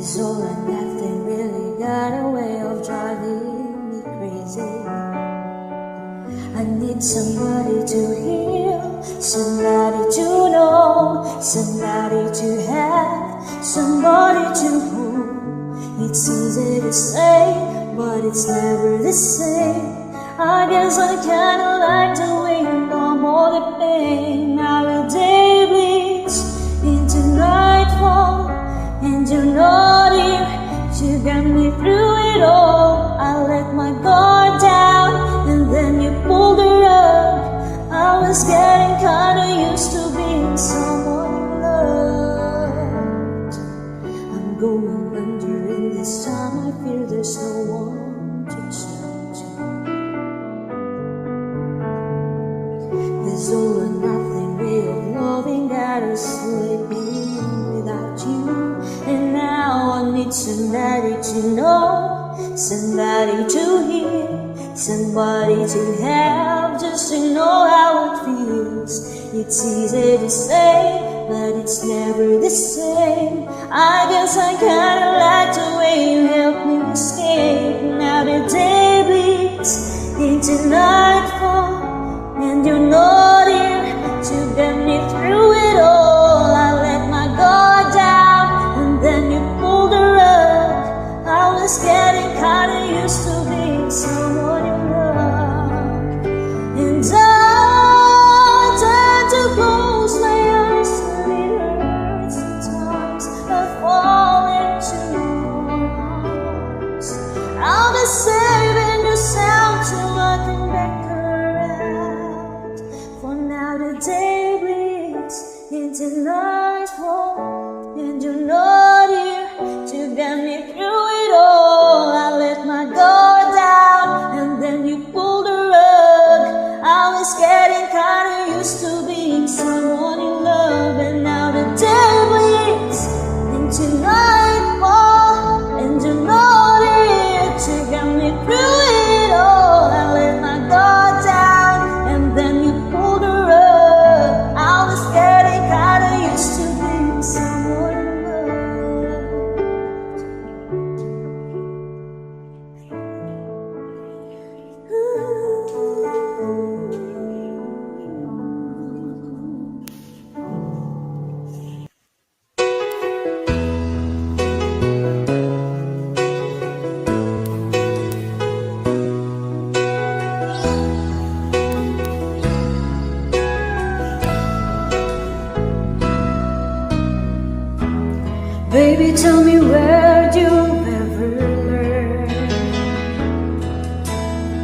This all and nothing really got a way of driving me crazy. I need somebody to heal, somebody to know, somebody to have, somebody to hold. It's easy to say, but it's never the same. I guess I kinda like the way you numb all the pain. Now the day bleeds into nightfall, and you're not here. You got me through it all. I let my guard down, and then you pulled the rug. I was getting kinda used to being someone you loved. I'm going under, and this time I fear there's no one to turn to. There's all or nothing way of loving got us sleeping without you. And now I need somebody to know, somebody to hear, somebody to have, just to know how it feels. It's easy to say, but it's never the same. I guess I kinda like the way you help me escape. Now the day bleeds into nightfall, and you're not here to get me through it all. I let my guard down, and then you pulled the rug. I was getting kinda used to being someone you love. And I tend to close my eyes, and it hurts sometimes. I fall into your arms. I'll be saving your sound till I can back around. For now the day bleeds into nightfall, and you're not here to get me through it all. I let my guard down, and then you pulled the rug. I was getting kinda used to being someone you love. And now the day bleeds into nightfall, and you're not here to get me through it all. I let my guard down, and then you pulled the rug. I was getting kinda used to being someone you loved. Baby, tell me where you've ever learned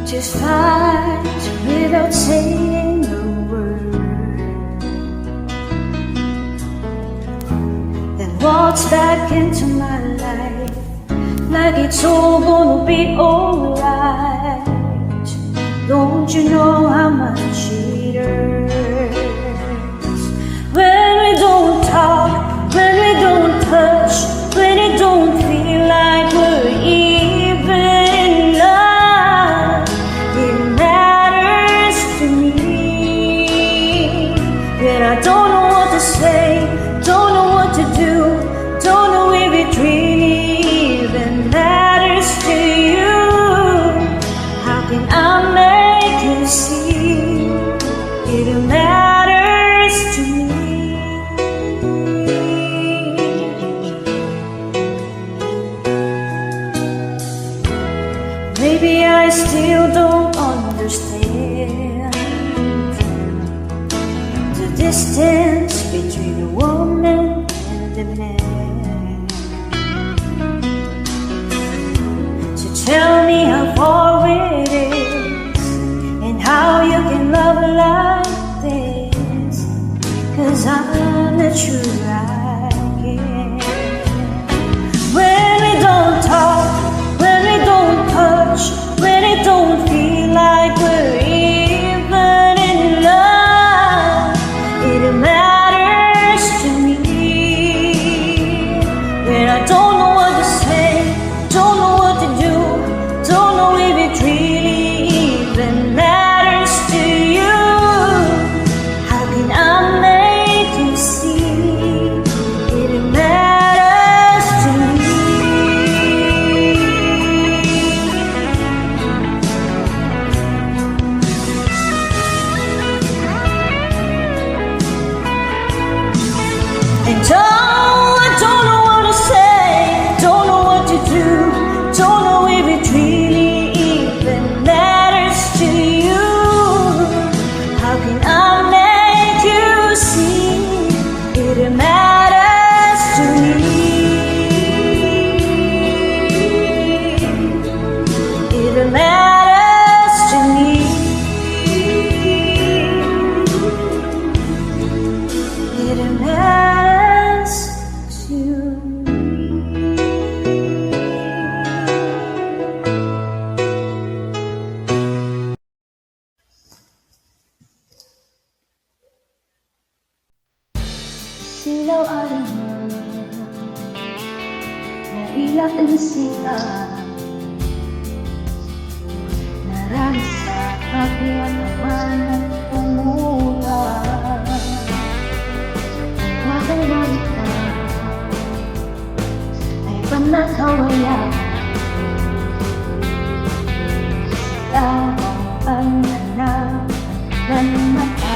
to fight without saying a word, then walks back into my life like it's all gonna be alright. Don't you know how much it hurts when we don't talk, when we don't touch, when it don't feel like we're even in love? It matters to me when I don't know what to say, don't know what to do, don't know if it really even matters to you. How can I make you see it matters to me? Maybe I still don't understand the distance between a woman and a man. So tell me how far it is, and how you can love like this, 'cause I'm not sure I can. When we don't talk, when we don't touch, when it don't feel like we're even in love, it matters to me when I don't know what to say, don't know what to do, don't know if it really even matters to you. How can I make you see it matters? against you. Silaw ay naiyak ang siya. Marami sa aking naman ang pumula. Magalari ka ay panakawayan. Sila ang nanang ng mata.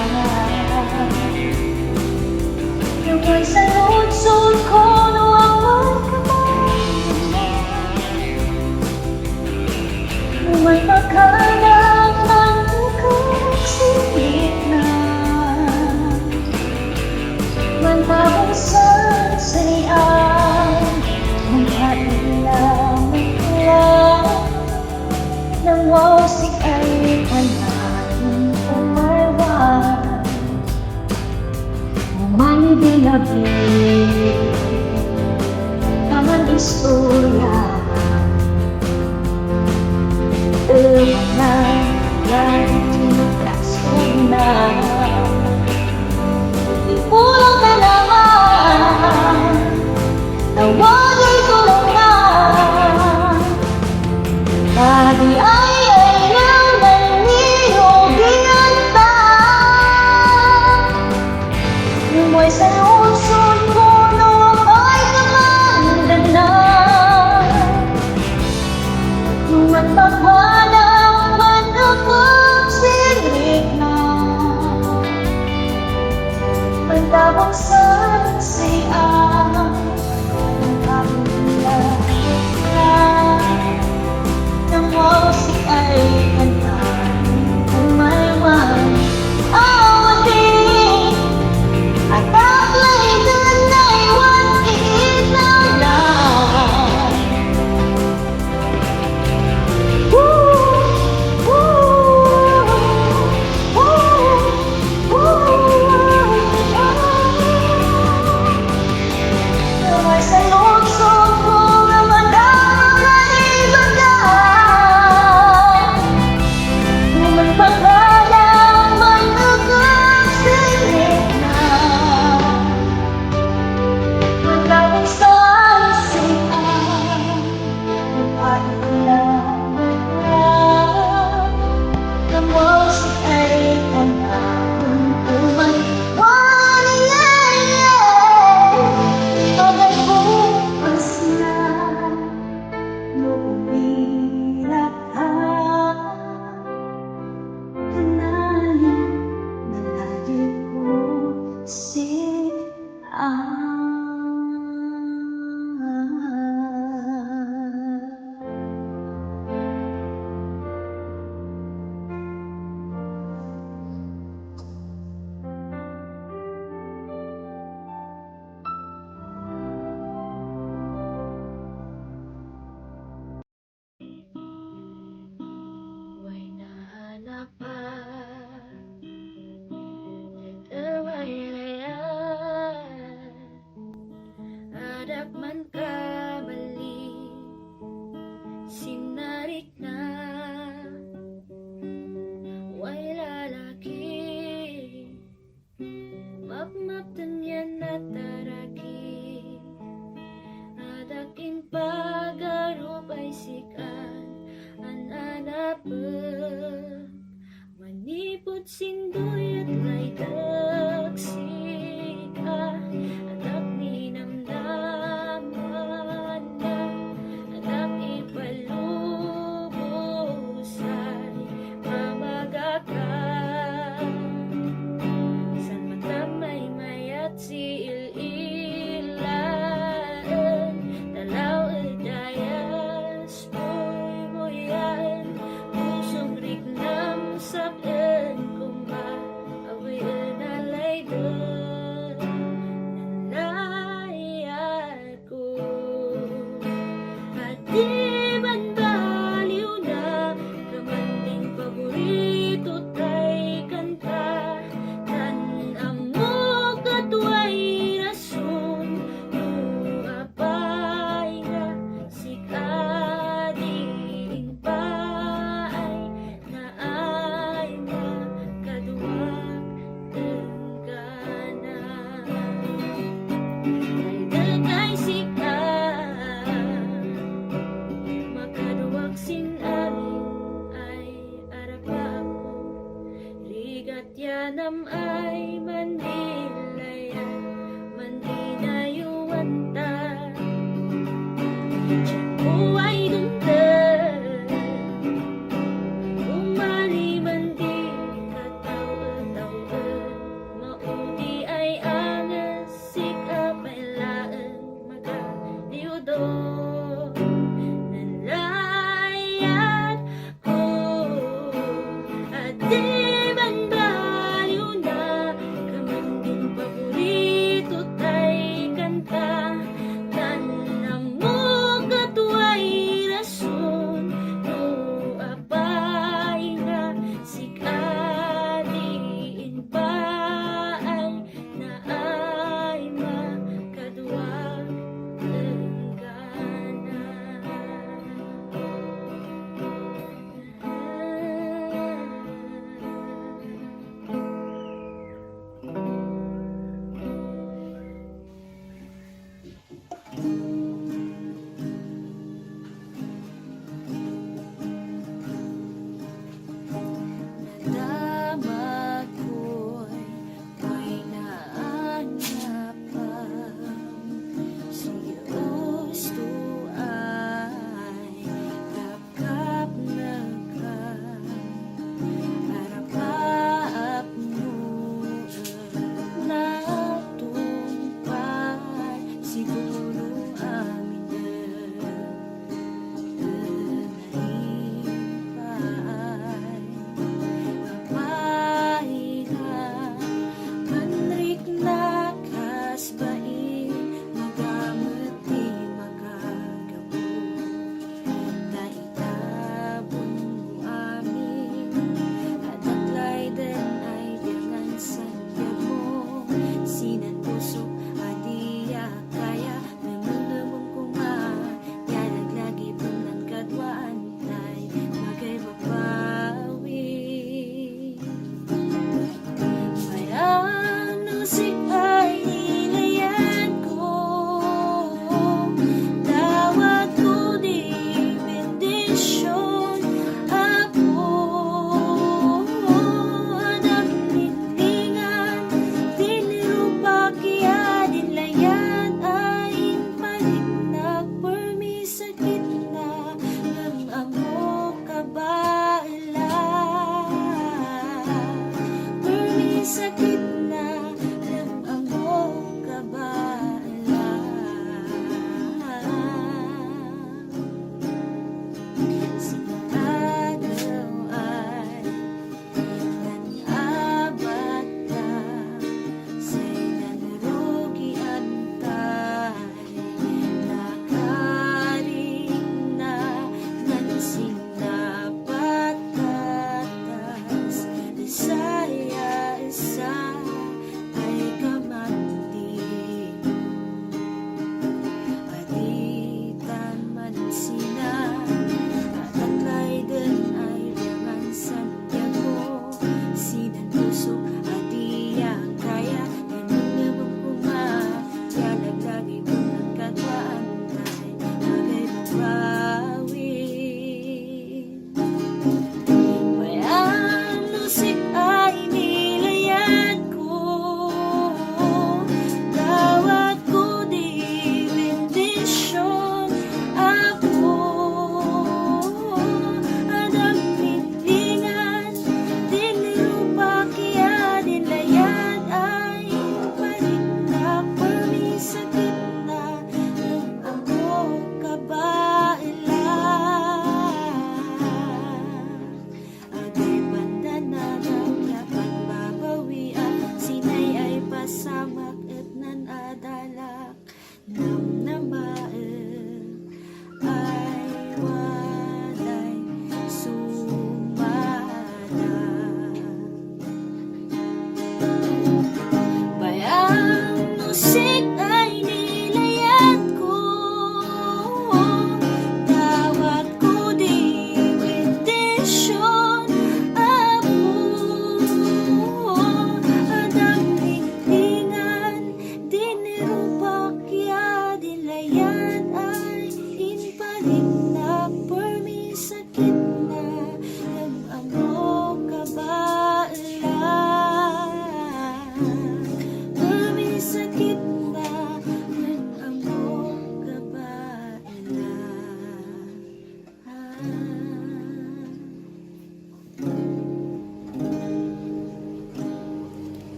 Naway sa lunsod ko nawawal ka man. Naway makalang ang ikagsilit na. Mantabang sa sayang magkailang lang. Nang wasik ay panahin umarwan. Umani bilabi ang istorya. Mga nagtikas ko na. Ipulang ka naman, tawagin ko lang na. Lagi ay ayaw naniniyogian pa. Lumay sa lunsod ko noong ay kamanda na. At maghanap man akong silik na. Pagtabang sa siyang magkabila. Nang wasik ay kantahin umaywan. Awatin at taglay doon ay watiin na lang. Sa lunsod ko na magkakaibagan. Nung magpagalang man nagkasilit na. Magkawin sa siyan magpailang ng wasik ay panahon umay. Pagay bukas na lumilak ka. Tunanin na lagi ko siyang